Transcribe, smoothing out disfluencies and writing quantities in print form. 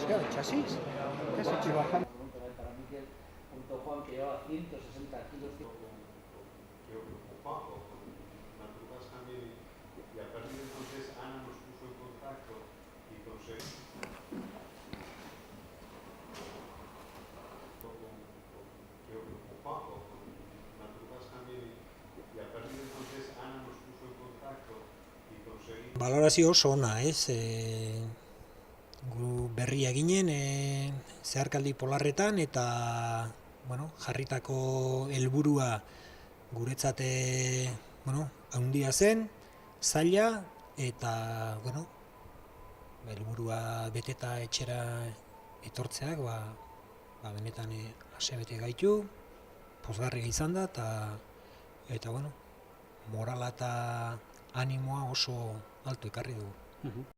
claro, el chasis, casi estoy bajando. Para Miquel, junto a Juan, que llevaba 160 kilos. Quedó preocupado con Naturas también y a partir de entonces Ana nos puso en contacto y conseguimos quedó preocupado con Naturas también y a partir de entonces Ana nos puso en contacto y conseguimos Balorazio oso ona, ez? Gu berria ginen zeharkaldi polarretan eta jarritako helburua guretzat handia zen, zaila eta helburua beteta etxera etortzeak benetan asebete gaitu, pozgarria izan da eta morala eta animoa oso altu ekarri dugu.